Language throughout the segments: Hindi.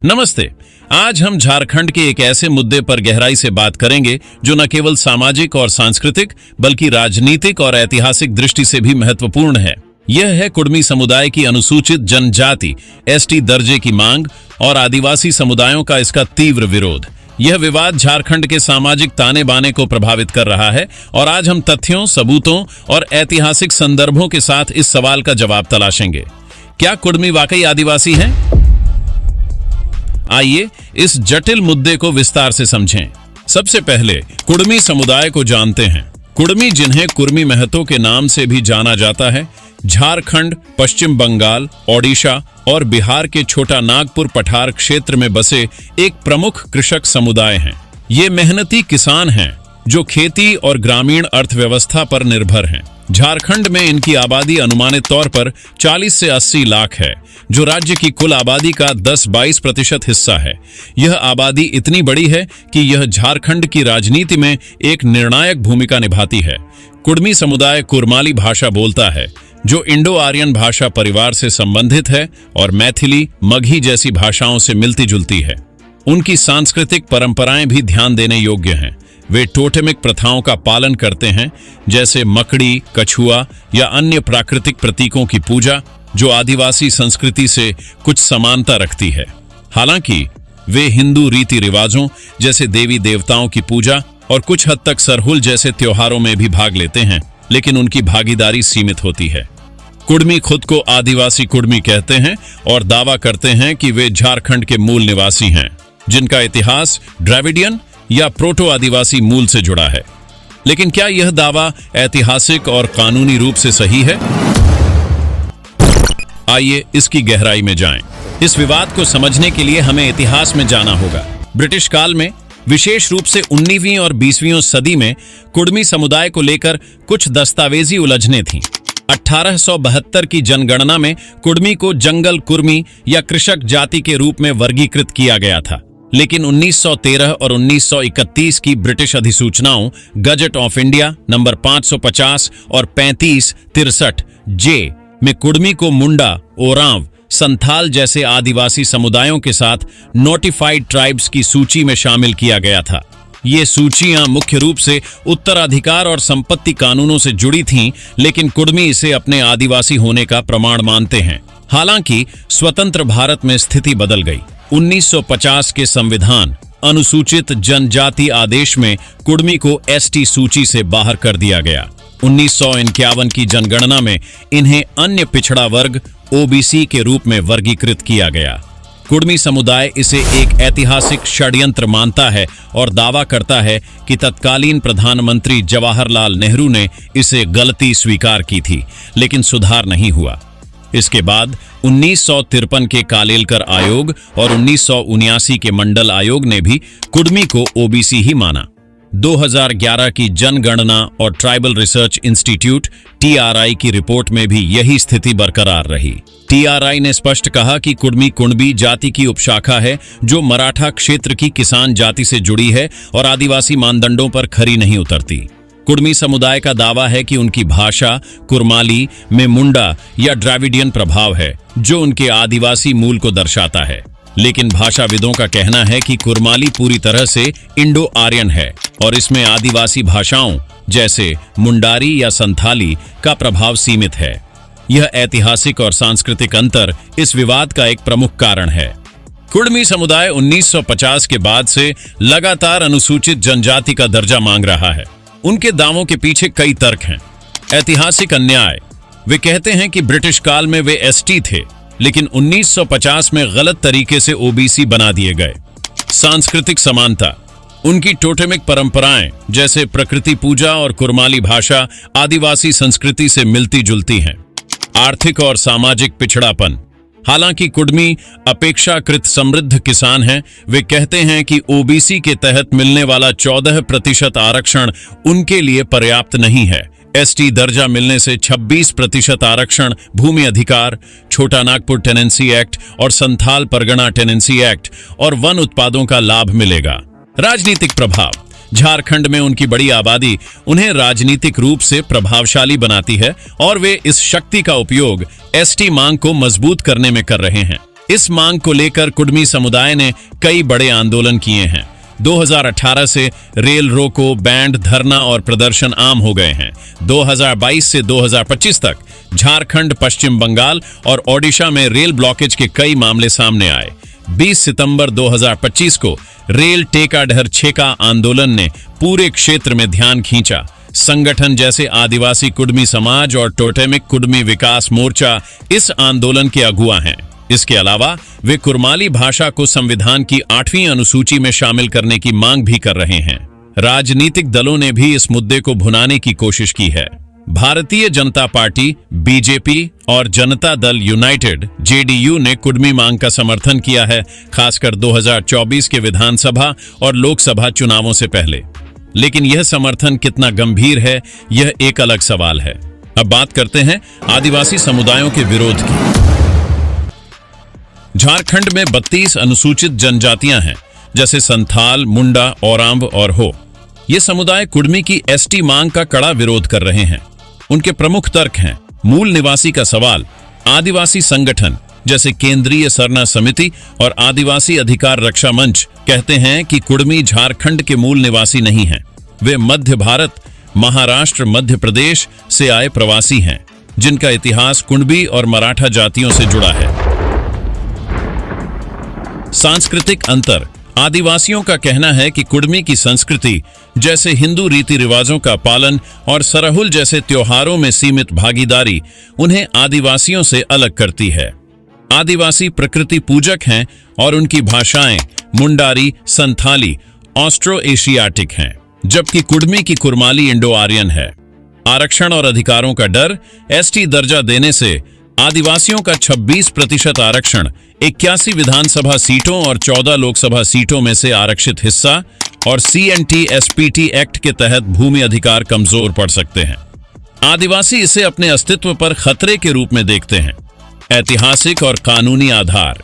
नमस्ते। आज हम झारखंड के एक ऐसे मुद्दे पर गहराई से बात करेंगे जो न केवल सामाजिक और सांस्कृतिक बल्कि राजनीतिक और ऐतिहासिक दृष्टि से भी महत्वपूर्ण है। यह है कुड़मी समुदाय की अनुसूचित जनजाति एसटी दर्जे की मांग और आदिवासी समुदायों का इसका तीव्र विरोध। यह विवाद झारखंड के सामाजिक ताने बाने को प्रभावित कर रहा है और आज हम तथ्यों, सबूतों और ऐतिहासिक संदर्भों के साथ इस सवाल का जवाब तलाशेंगे। क्या कुड़मी वाकई आदिवासी हैं? आइए इस जटिल मुद्दे को विस्तार से समझें। सबसे पहले कुड़मी समुदाय को जानते हैं। कुड़मी, जिन्हें कुर्मी महतो के नाम से भी जाना जाता है, झारखंड, पश्चिम बंगाल, ओडिशा और बिहार के छोटा नागपुर पठार क्षेत्र में बसे एक प्रमुख कृषक समुदाय हैं। ये मेहनती किसान हैं जो खेती और ग्रामीण अर्थव्यवस्था पर निर्भर हैं। झारखंड में इनकी आबादी अनुमानित तौर पर 40 से 80 लाख है, जो राज्य की कुल आबादी का 10-22% हिस्सा है। यह आबादी इतनी बड़ी है कि यह झारखंड की राजनीति में एक निर्णायक भूमिका निभाती है। कुड़मी समुदाय कुरमाली भाषा बोलता है, जो इंडो आर्यन भाषा परिवार से संबंधित है और मैथिली, मगही जैसी भाषाओं से मिलती जुलती है। उनकी सांस्कृतिक परंपराएं भी ध्यान देने योग्य हैं। वे टोटेमिक प्रथाओं का पालन करते हैं, जैसे मकड़ी, कछुआ या अन्य प्राकृतिक प्रतीकों की पूजा, जो आदिवासी संस्कृति से कुछ समानता रखती है। हालांकि वे हिंदू रीति रिवाजों जैसे देवी देवताओं की पूजा और कुछ हद तक सरहुल जैसे त्योहारों में भी भाग लेते हैं, लेकिन उनकी भागीदारी सीमित होती है। कुड़मी खुद को आदिवासी कुड़मी कहते हैं और दावा करते हैं कि वे झारखंड के मूल निवासी हैं, जिनका इतिहास द्रविडियन या प्रोटो आदिवासी मूल से जुड़ा है। लेकिन क्या यह दावा ऐतिहासिक और कानूनी रूप से सही है? आइए इसकी गहराई में जाएं। इस विवाद को समझने के लिए हमें इतिहास में जाना होगा। ब्रिटिश काल में, विशेष रूप से 19वीं और 20वीं सदी में, कुड़मी समुदाय को लेकर कुछ दस्तावेजी उलझनें थीं। 1872 की जनगणना में कुड़मी को जंगल कुर्मी या कृषक जाति के रूप में वर्गीकृत किया गया था, लेकिन 1913 और 1931 की ब्रिटिश अधिसूचनाओं गजट ऑफ इंडिया नंबर 550 और 3563 जे में कुड़मी को मुंडा, ओरांव, संथाल जैसे आदिवासी समुदायों के साथ नोटिफाइड ट्राइब्स की सूची में शामिल किया गया था। ये सूचियां मुख्य रूप से उत्तराधिकार और संपत्ति कानूनों से जुड़ी थीं, लेकिन कुड़मी इसे अपने आदिवासी होने का प्रमाण मानते हैं। हालांकि स्वतंत्र भारत में स्थिति बदल गई। 1950 के संविधान अनुसूचित जनजाति आदेश में कुड़मी को एसटी सूची से बाहर कर दिया गया। 1951 की जनगणना में इन्हें अन्य पिछड़ा वर्ग ओबीसी के रूप में वर्गीकृत किया गया। कुड़मी समुदाय इसे एक ऐतिहासिक षड्यंत्र मानता है और दावा करता है कि तत्कालीन प्रधानमंत्री जवाहरलाल नेहरू ने इसे गलती स्वीकार की थी, लेकिन सुधार नहीं हुआ। इसके बाद 1953 के कालेलकर आयोग और 1979 के मंडल आयोग ने भी कुड़मी को ओबीसी ही माना। 2011 की जनगणना और ट्राइबल रिसर्च इंस्टीट्यूट टीआरआई की रिपोर्ट में भी यही स्थिति बरकरार रही। टीआरआई ने स्पष्ट कहा कि कुड़मी कुणबी जाति की उपशाखा है, जो मराठा क्षेत्र की किसान जाति से जुड़ी है और आदिवासी मानदंडों पर खरी नहीं उतरती। कुड़मी समुदाय का दावा है कि उनकी भाषा कुरमाली में मुंडा या द्रविडियन प्रभाव है, जो उनके आदिवासी मूल को दर्शाता है। लेकिन भाषाविदों का कहना है कि कुरमाली पूरी तरह से इंडो आर्यन है और इसमें आदिवासी भाषाओं जैसे मुंडारी या संथाली का प्रभाव सीमित है। यह ऐतिहासिक और सांस्कृतिक अंतर इस विवाद का एक प्रमुख कारण है। कुड़मी समुदाय 1950 के बाद से लगातार अनुसूचित जनजाति का दर्जा मांग रहा है। उनके दावों के पीछे कई तर्क हैं। ऐतिहासिक अन्याय, वे कहते हैं कि ब्रिटिश काल में वे एसटी थे, लेकिन 1950 में गलत तरीके से ओबीसी बना दिए गए। सांस्कृतिक समानता, उनकी टोटेमिक परंपराएं जैसे प्रकृति पूजा और कुरमाली भाषा आदिवासी संस्कृति से मिलती जुलती हैं। आर्थिक और सामाजिक पिछड़ापन, हालांकि कुड़मी अपेक्षाकृत समृद्ध किसान हैं, वे कहते हैं कि ओबीसी के तहत मिलने वाला 14% आरक्षण उनके लिए पर्याप्त नहीं है। एसटी दर्जा मिलने से 26% आरक्षण भूमि अधिकार, छोटा नागपुर टेनेंसी एक्ट और संथाल परगना टेनेंसी एक्ट और वन उत्पादों का लाभ मिलेगा। राजनीतिक प्रभाव, झारखंड में उनकी बड़ी आबादी उन्हें राजनीतिक रूप से प्रभावशाली बनाती है और वे इस शक्ति का उपयोग एसटी मांग को मजबूत करने में कर रहे हैं। इस मांग को लेकर कुडमी समुदाय ने कई बड़े आंदोलन किए हैं। 2018 से रेल रोको, बैंड, धरना और प्रदर्शन आम हो गए हैं। 2022 से 2025 तक झारखंड, पश्चिम बंगाल और ओडिशा में रेल ब्लॉकेज के कई मामले सामने आए। 20 सितंबर 2025 को रेल टेका डहर छेका आंदोलन ने पूरे क्षेत्र में ध्यान खींचा। संगठन जैसे आदिवासी कुडमी समाज और टोटेमिक कुडमी विकास मोर्चा इस आंदोलन के अगुआ हैं। इसके अलावा वे कुरमाली भाषा को संविधान की 8वीं अनुसूची में शामिल करने की मांग भी कर रहे हैं। राजनीतिक दलों ने भी इस मुद्दे को भुनाने की कोशिश की है। भारतीय जनता पार्टी, बीजेपी और जनता दल यूनाइटेड जेडीयू ने कुडमी मांग का समर्थन किया है, खासकर 2024 के विधानसभा और लोकसभा चुनावों से पहले। लेकिन यह समर्थन कितना गंभीर है, यह एक अलग सवाल है। अब बात करते हैं आदिवासी समुदायों के विरोध की। झारखंड में 32 अनुसूचित जनजातियां हैं, जैसे संथाल, मुंडा, ओरांव और हो। ये समुदाय कुडमी की एसटी मांग का कड़ा विरोध कर रहे हैं। उनके प्रमुख तर्क हैं मूल निवासी का सवाल। आदिवासी संगठन जैसे केंद्रीय सरना समिति और आदिवासी अधिकार रक्षा मंच कहते हैं कि कुडमी झारखंड के मूल निवासी नहीं हैं। वे मध्य भारत, महाराष्ट्र, मध्य प्रदेश से आए प्रवासी हैं, जिनका इतिहास कुणबी और मराठा जातियों से जुड़ा है। सांस्कृतिक अंतर। आदिवासियों का कहना है कि कुडमी की संस्कृति जैसे हिंदू रीति रिवाजों का पालन और सरहुल जैसे त्योहारों में सीमित भागीदारी उन्हें आदिवासियों से अलग करती है। आदिवासी प्रकृति पूजक हैं और उनकी भाषाएं मुंडारी, संथाली, ऑस्ट्रो एशियाटिक हैं, जबकि कुडमी की कुरमाली इंडो आर्यन है। आरक्षण और अधिकारों का डर। एसटी दर्जा देने से आदिवासियों का 26% आरक्षण, 81 विधानसभा सीटों और 14 लोकसभा सीटों में से आरक्षित हिस्सा और CNT-SPT एक्ट के तहत भूमि अधिकार कमजोर पड़ सकते हैं। आदिवासी इसे अपने अस्तित्व पर खतरे के रूप में देखते हैं। ऐतिहासिक और कानूनी आधार।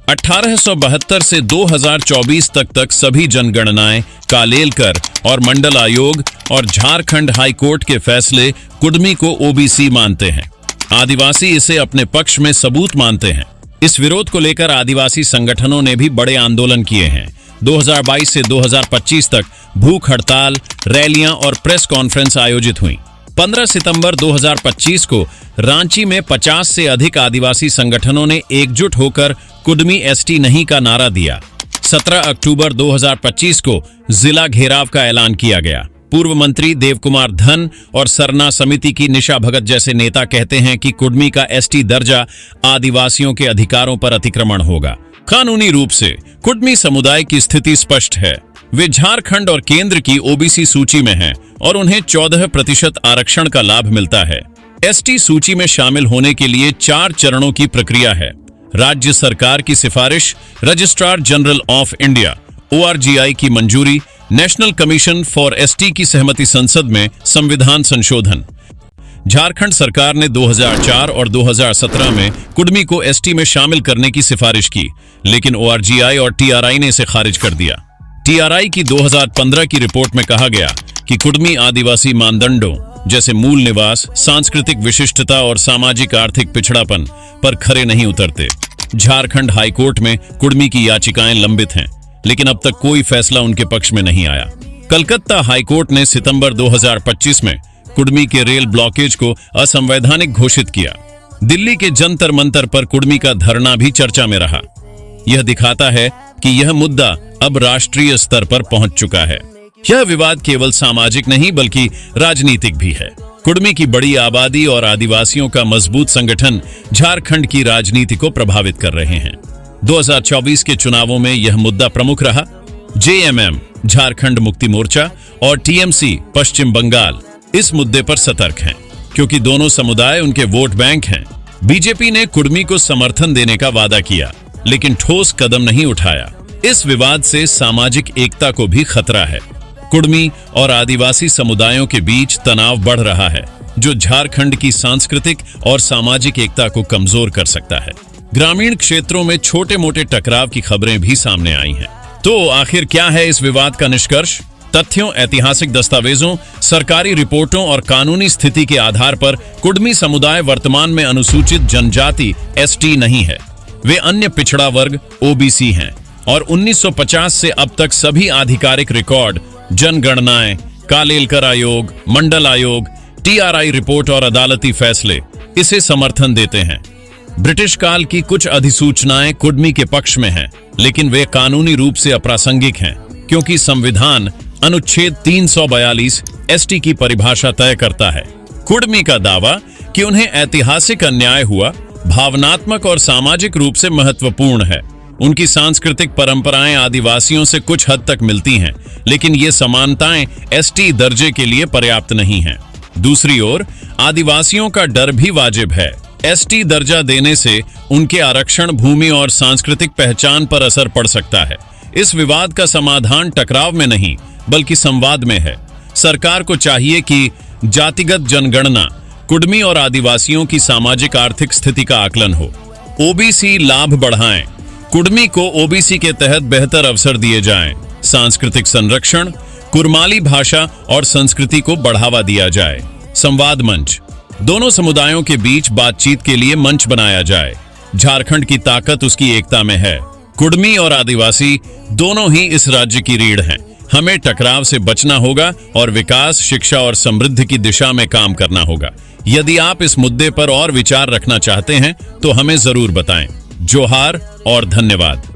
1872 से 2024 तक सभी जनगणनाएं, कालेलकर और मंडल आयोग और झारखंड हाईकोर्ट के फैसले कुडमी को ओबीसी मानते हैं। आदिवासी इसे अपने पक्ष में सबूत मानते हैं। इस विरोध को लेकर आदिवासी संगठनों ने भी बड़े आंदोलन किए हैं। 2022 से 2025 तक भूख हड़ताल, रैलियां और प्रेस कॉन्फ्रेंस आयोजित हुई। 15 सितंबर 2025 को रांची में 50 से अधिक आदिवासी संगठनों ने एकजुट होकर कुडमी एसटी नहीं का नारा दिया। 17 अक्टूबर 2025 को जिला घेराव का ऐलान किया गया। पूर्व मंत्री देव कुमार धन और सरना समिति की निशा भगत जैसे नेता कहते हैं कि कुडमी का एसटी दर्जा आदिवासियों के अधिकारों पर अतिक्रमण होगा। कानूनी रूप से कुडमी समुदाय की स्थिति स्पष्ट है। वे झारखंड और केंद्र की ओबीसी सूची में हैं और उन्हें 14% आरक्षण का लाभ मिलता है। एसटी सूची में शामिल होने के लिए 4 चरणों की प्रक्रिया है। राज्य सरकार की सिफारिश, registrar general of India ORGI की मंजूरी, नेशनल कमीशन फॉर एसटी की सहमति, संसद में संविधान संशोधन। झारखंड सरकार ने 2004 और 2017 में कुडमी को एसटी में शामिल करने की सिफारिश की, लेकिन ORGI और TRI ने इसे खारिज कर दिया। TRI की 2015 की रिपोर्ट में कहा गया कि कुडमी आदिवासी मानदंडों जैसे मूल निवास, सांस्कृतिक विशिष्टता और सामाजिक आर्थिक पिछड़ापन पर खरे नहीं उतरते। झारखंड हाईकोर्ट में कुडमी की याचिकाएं लंबित हैं, लेकिन अब तक कोई फैसला उनके पक्ष में नहीं आया। कलकत्ता हाईकोर्ट ने सितंबर 2025 में कुडमी के रेल ब्लॉकेज को असंवैधानिक घोषित किया। दिल्ली के जंतर मंतर पर कुडमी का धरना भी चर्चा में रहा। यह दिखाता है कि यह मुद्दा अब राष्ट्रीय स्तर पर पहुंच चुका है। यह विवाद केवल सामाजिक नहीं बल्कि राजनीतिक भी है। कुडमी की बड़ी आबादी और आदिवासियों का मजबूत संगठन झारखंड की राजनीति को प्रभावित कर रहे हैं। 2024 के चुनावों में यह मुद्दा प्रमुख रहा। JMM झारखंड मुक्ति मोर्चा और TMC पश्चिम बंगाल इस मुद्दे पर सतर्क हैं, क्योंकि दोनों समुदाय उनके वोट बैंक हैं। बीजेपी ने कुडमी को समर्थन देने का वादा किया, लेकिन ठोस कदम नहीं उठाया। इस विवाद से सामाजिक एकता को भी खतरा है। कुडमी और आदिवासी समुदायों के बीच तनाव बढ़ रहा है, जो झारखंड की सांस्कृतिक और सामाजिक एकता को कमजोर कर सकता है। ग्रामीण क्षेत्रों में छोटे मोटे टकराव की खबरें भी सामने आई हैं। तो आखिर क्या है इस विवाद का निष्कर्ष? तथ्यों, ऐतिहासिक दस्तावेजों, सरकारी रिपोर्टों और कानूनी स्थिति के आधार पर कुडमी समुदाय वर्तमान में अनुसूचित जनजाति ST नहीं है। वे अन्य पिछड़ा वर्ग ओबीसी हैं और 1950 से अब तक सभी आधिकारिक रिकॉर्ड, जनगणनाएं, कालेलकर आयोग, मंडल आयोग, टीआरआई रिपोर्ट और अदालती फैसले इसे समर्थन देते हैं। ब्रिटिश काल की कुछ अधिसूचनाएं कुर्मी के पक्ष में हैं, लेकिन वे कानूनी रूप से अप्रासंगिक हैं क्योंकि संविधान अनुच्छेद 342 एसटी की परिभाषा तय करता है। कुर्मी का दावा कि उन्हें ऐतिहासिक अन्याय हुआ भावनात्मक और सामाजिक रूप से महत्वपूर्ण है। उनकी सांस्कृतिक परंपराएं आदिवासियों से कुछ हद तक मिलती हैं, लेकिन ये समानताएं एसटी दर्जे के लिए पर्याप्त नहीं हैं। दूसरी ओर आदिवासियों का डर भी वाजिब है। एसटी दर्जा देने से उनके आरक्षण, भूमि और सांस्कृतिक पहचान पर असर पड़ सकता है। इस विवाद का समाधान टकराव में नहीं बल्कि संवाद में है। सरकार को चाहिए कि जातिगत जनगणना, कुर्मी और आदिवासियों की सामाजिक आर्थिक स्थिति का आकलन हो। ओबीसी लाभ बढ़ाएं, कुर्मी को ओबीसी के तहत बेहतर अवसर दिए जाएं। सांस्कृतिक संरक्षण, कुरमाली भाषा और संस्कृति को बढ़ावा दिया जाए। संवाद मंच, दोनों समुदायों के बीच बातचीत के लिए मंच बनाया जाए। झारखंड की ताकत उसकी एकता में है। कुर्मी और आदिवासी दोनों ही इस राज्य की रीढ़ हैं। हमें टकराव से बचना होगा और विकास, शिक्षा और समृद्धि की दिशा में काम करना होगा। यदि आप इस मुद्दे पर और विचार रखना चाहते हैं तो हमें जरूर बताएं। जोहार और धन्यवाद।